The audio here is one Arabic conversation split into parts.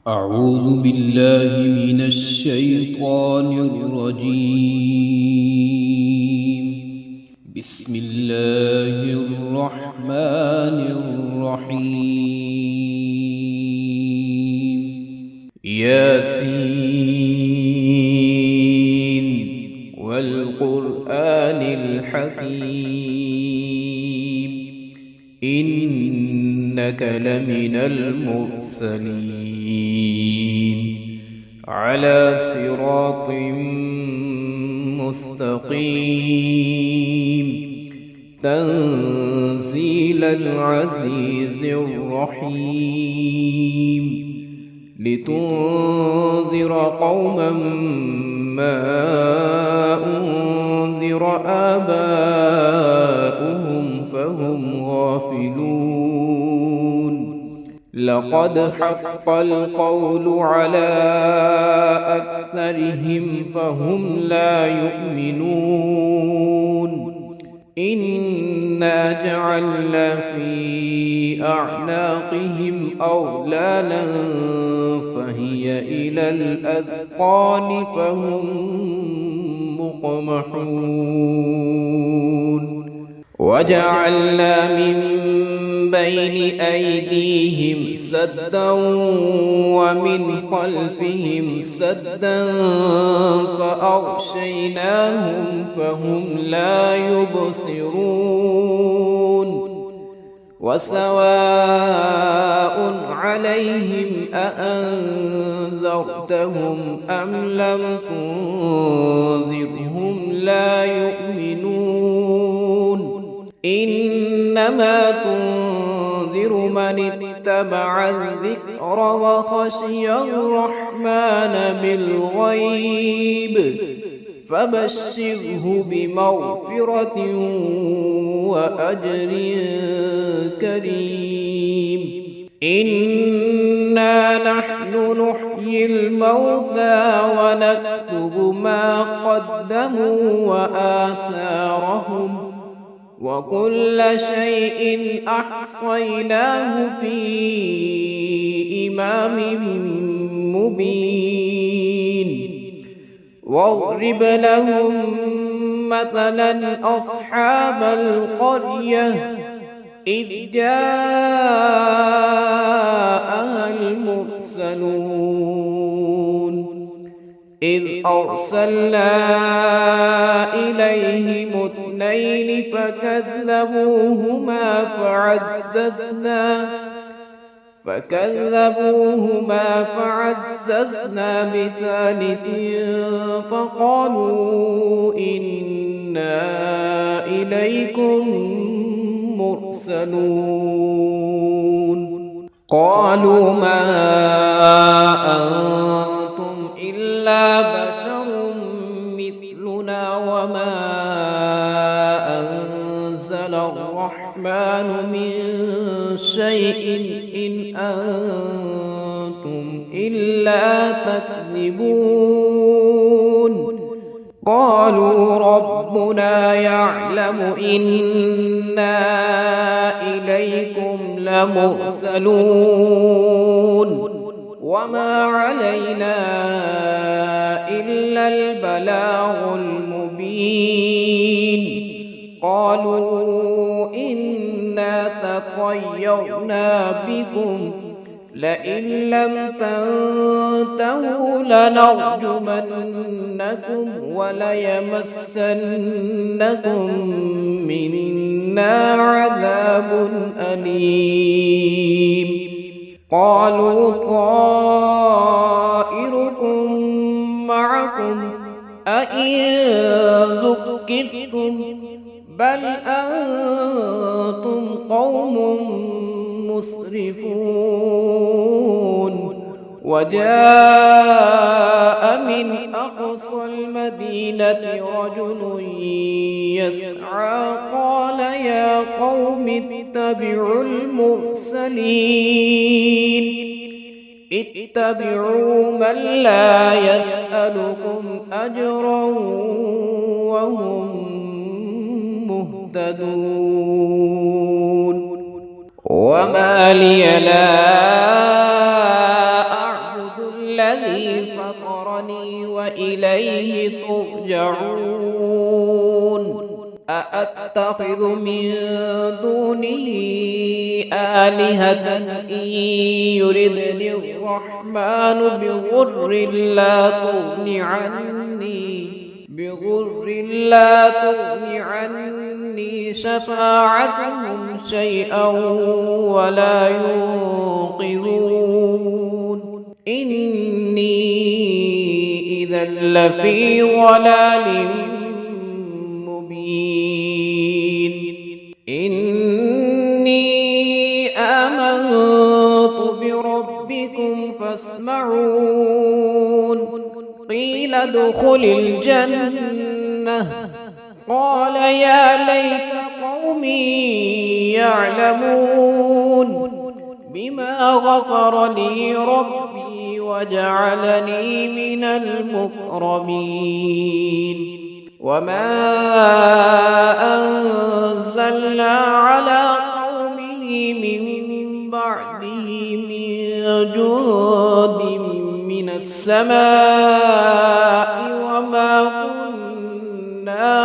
أعوذ بالله من الشيطان الرجيم. بسم الله الرحمن الرحيم. ياسين والقرآن الحكيم إنك لمن المرسلين على صراط مستقيم تنزيل العزيز الرحيم لتنذر قوما ما أنذر آباؤهم فهم غافلون. لقد حق القول على أكثرهم فهم لا يؤمنون. إنا جعلنا في أعناقهم أغلالا فهي إلى الأذقان فهم مقمحون. وجعلنا من بين أيديهم سدا ومن خلفهم سدا فأغشيناهم فهم لا يبصرون. وسواء عليهم أأنذرتهم أم لم تنذرهم لا يؤمنون. إنما تنذر من اتبع الذكر وخشي الرحمن بالغيب فبشره بمغفرة وأجر كريم. إنا نحن نحيي الموتى ونكتب ما قدموا وآثارهم وكل شيء أحصيناه في إمام مبين. واضرب لهم مثلا أصحاب القرية إذ جاءها المرسلون إذ أرسلنا إليهم اثنين فكذبوهما فعززنا بثالث فقالوا إنا إليكم مرسلون. قالوا ما أنتم إلا بشر مثلنا وما أنزل الرحمن من شيء إن أنتم إلا تكذبون. قالوا ربنا يعلم إنا إليكم لمرسلون وما علينا إلا البلاغ المبين. قالوا إنا تطيرنا بكم لئن لم تنتهوا لنرجمنكم وليمسنكم منا عذاب أليم. قالوا طائركم معكم أئن ذكرتم بل أنتم قوم مسرفون. وجاء من أقصى المدينة رجل يسعى قال يا قوم اتبعوا المرسلين اتبعوا من لا يسألكم أجرا وهم مهتدون. وما لي لا أعبد الذي فطرني وإليه ترجعون أأتخذ من دونه آلهة إن يردني الرحمن بضر لا تغن عني شفاعتهم شيئا ولا ينقذون إني إذا لفي ضلال مبين إني آمنت بربكم فاسمعون قيل ادخل الجنة قال يا ليت قومي يعلمون بما غفر لي ربي وجعلني من المكرمين وما أنزلنا على قومه من بعده من جند من السماء وما كنا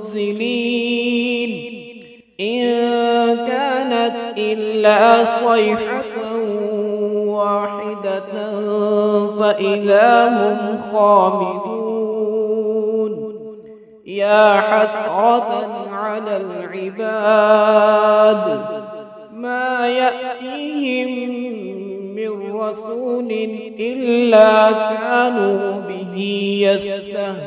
منزلين إن كانت إلا صيحة واحدة فإذا هم خامدون يا حسرة على العباد ما يأتيهم من رسول إلا كانوا به يستهزئون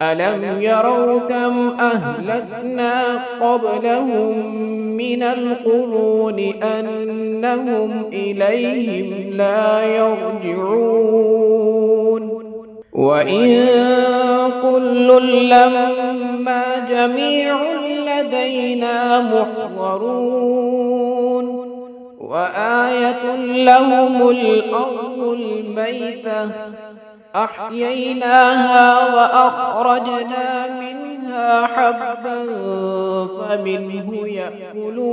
ألم يروا كم أهلكنا قبلهم من القرون أنهم إليهم لا يرجعون وإن كل لما جميع لدينا محضرون وآية لهم الأرض الميتة أحييناها وأخرجنا منها حبا فمنه يأكلون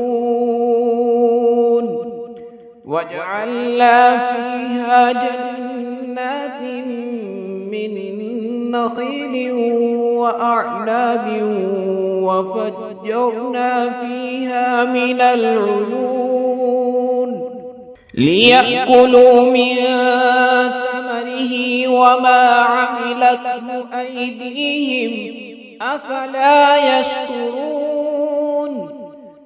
وجعلنا فيها جنات من نخيل وأعناب وفجرنا فيها من العيون ليأكلوا من ثمره وما عملته أيديهم أفلا يشكرون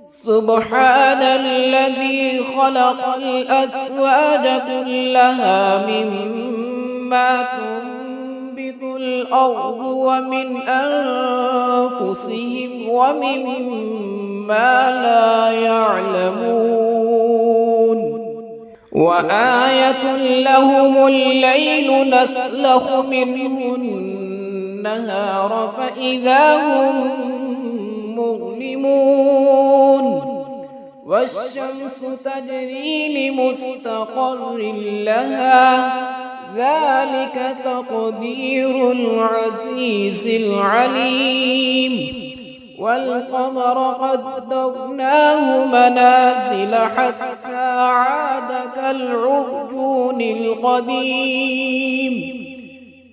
سبحان الذي خلق الأزواج كلها مما تنبت الأرض ومن أنفسهم ومما لا يعلمون وآية لهم الليل نسلخ منه النهار فإذا هم مظلمون والشمس تجري لمستقر لها ذلك تقدير العزيز العليم والقمر قدرناه منازل حتى عاد كالعرجون القديم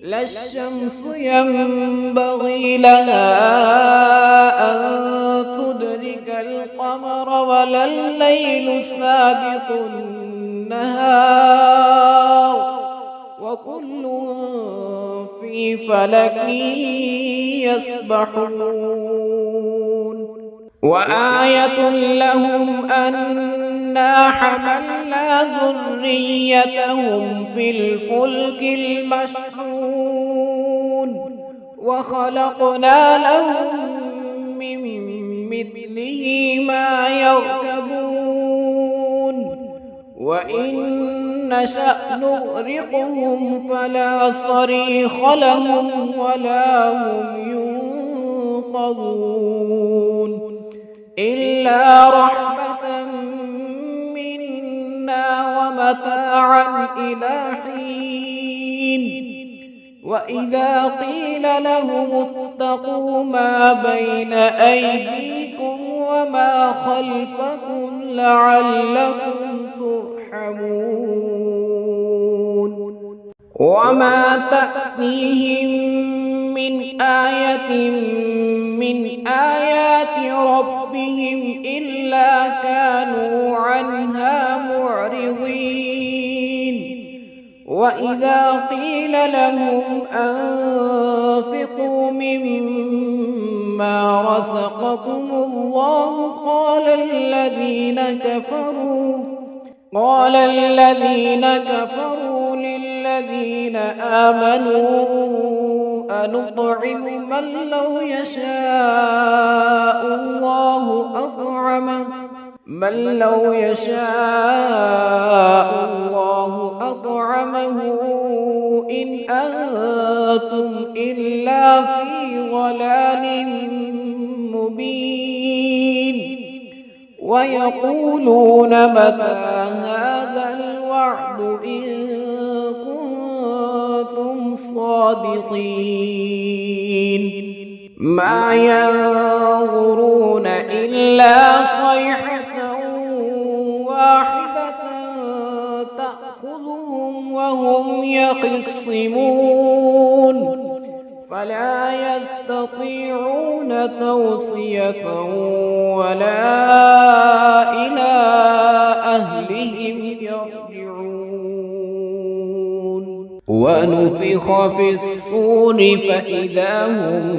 لا الشمس ينبغي لها أن تدرك القمر ولا الليل سابق النهار وكل في فلك يسبحون وآية لهم أنا حملنا ذريتهم في الفلك المشحون وخلقنا لهم من مثله ما يركبون وإن نشأ نغرقهم فلا صريخ لهم ولا هم ينقذون إلا رحمة منا ومتاعا إلى حين وإذا قيل لهم اتقوا ما بين أيديكم وما خلفكم لعلكم ترحمون وما تأتيهم من آية من آيات ربهم إلا كانوا عنها معرضين وإذا قيل لهم أنفقوا مما رزقكم الله قال الذين كفروا للذين آمنوا أنطعم من لو يشاء الله أطعمه إن أنتم إلا في ضلال مبين ويقولون متى هذا الوعد إن كنتم صادقين ما ينظرون إلا صيحة واحدة تأخذهم وهم يخصمون فلا يستطيعون توصية ولا إلى أهلهم يرجعون ونفخ في الصور فإذا هم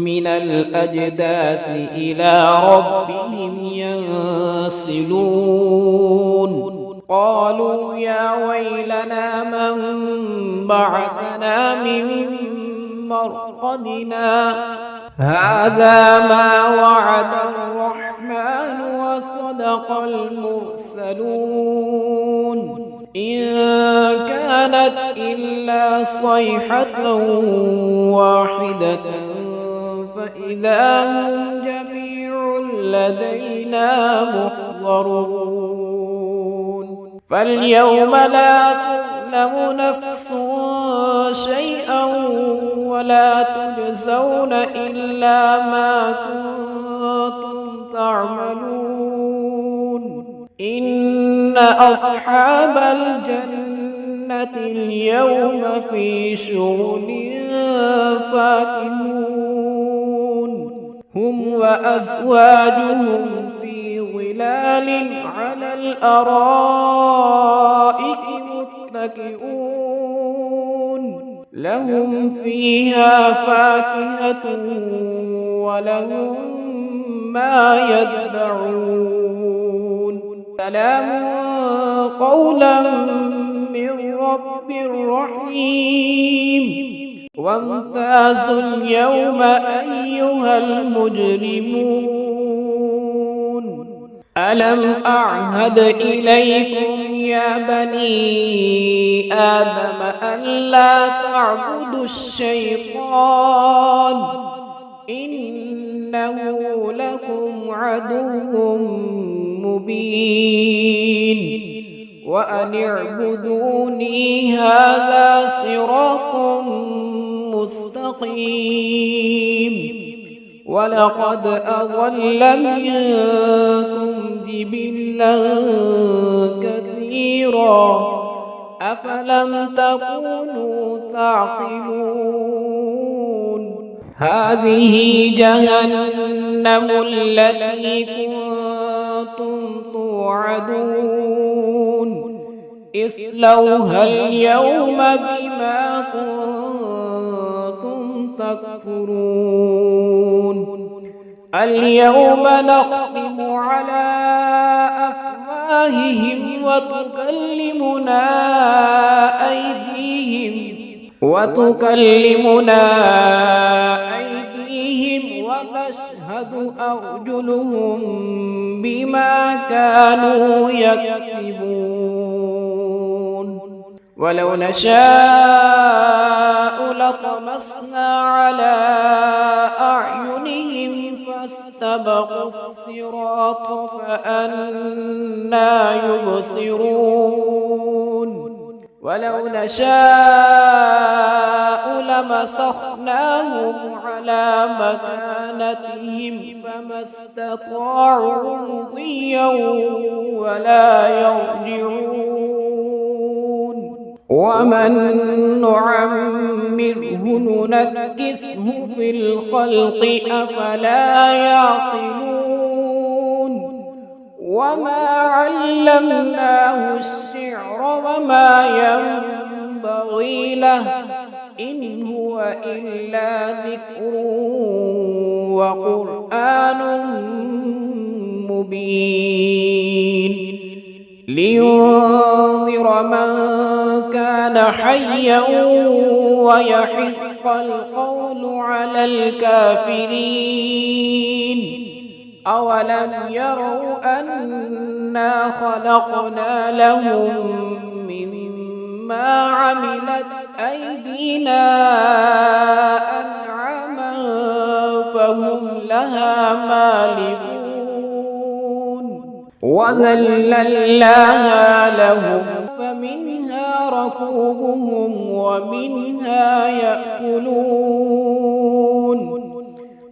من الأجداث إلى ربهم ينسلون قالوا يا ويلنا من بعثنا من مرقدنا هذا ما وعد الرحمن وصدق المرسلون إن كانت إلا صيحة واحدة فإذا هم جميع لدينا محضرون فاليوم لا تظلم نفس شيئا ولا تجزون إلا ما كنتم تعملون إن أصحاب الجنة اليوم في شغل فاكهون هم وأزواجهم في ظلال على الأرائك متكئون لهم فيها فاكهة ولهم ما يدعون سلام قولا من رب رحيم وامتازوا اليوم أيها المجرمون ألم أعهد إليكم يا بني آدم ألا تعبدوا الشيطان إنه لكم عدو مبين وأن اعبدوني هذا صراط مستقيم ولقد أضل منكم جبلا كثيرا أفلم تكونوا تعقلون هذه جهنم التي كنتم توعدون اصلوها اليوم بما كنتم تكفرون اليوم نختم على أفواههم وتكلمنا أيديهم وتشهد أرجلهم بما كانوا يكسبون ولو نشاء لطمسنا على أعينهم فاستبقوا الصراط فأنى يبصرون ولو نشاء لمسخناهم على مكانتهم فما استطاعوا مضيا ولا يرجعون ومن نعمره ننكسه في الخلق أفلا يعقلون وما علمناه الشعر وما ينبغي له إن هو إلا ذكر وقرآن مبين لينذر من كان حيا ويحق القول على الكافرين أولم يروا أنا خلقنا لهم مما عملت أيدينا أنعاما فهم لها مالكون وذللناها لهم فمنها ركوبهم ومنها يأكلون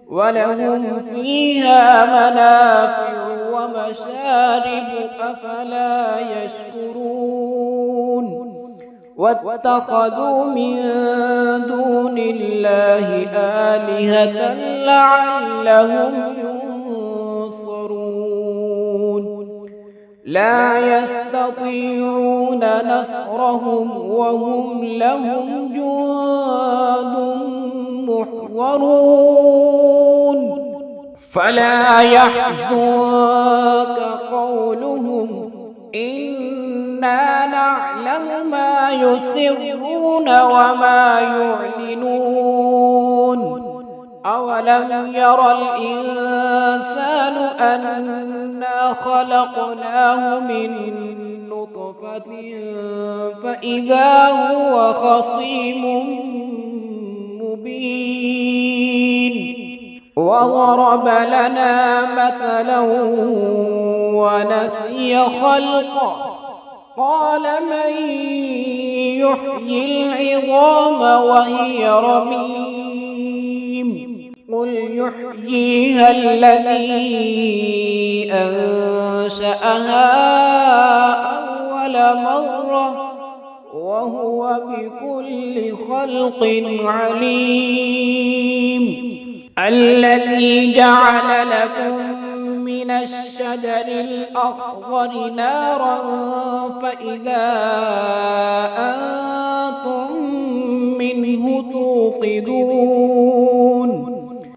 ولهم فيها منافع ومشارب أفلا يشكرون واتخذوا من دون الله آلهة لعلهم ينصرون لا يستطيعون نصرهم وهم لهم جند محضرون فلا يحزنك قولهم إنا نعلم ما يسرون وما يعلنون أولم يرى الإنسان أنا خلقناه من نطفة فإذا هو خصيم مبين وضرب لنا مثلا ونسي خلقه قال من يحيي العظام وهي رميم قل يحييها الذي أنشأها أول مرة وهو بكل خلق عليم الذي جعل لكم من الشجر الأخضر نارا فإذا أنتم منه توقدون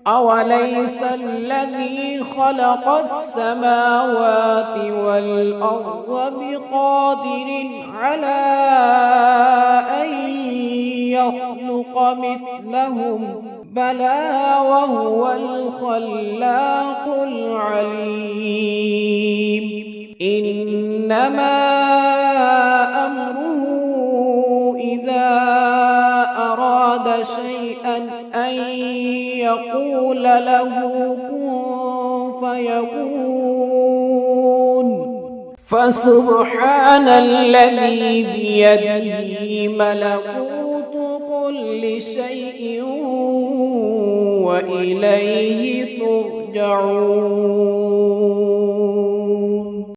أوليس الذي خلق السماوات والأرض بقادر على أن يخلق مثلهم بلى وهو الخلاق العليم إنما أمره إذا أراد شيئا أن يقول له كن فيكون فسبحان الذي بيده ملكوت كل شيء وإليه ترجعون.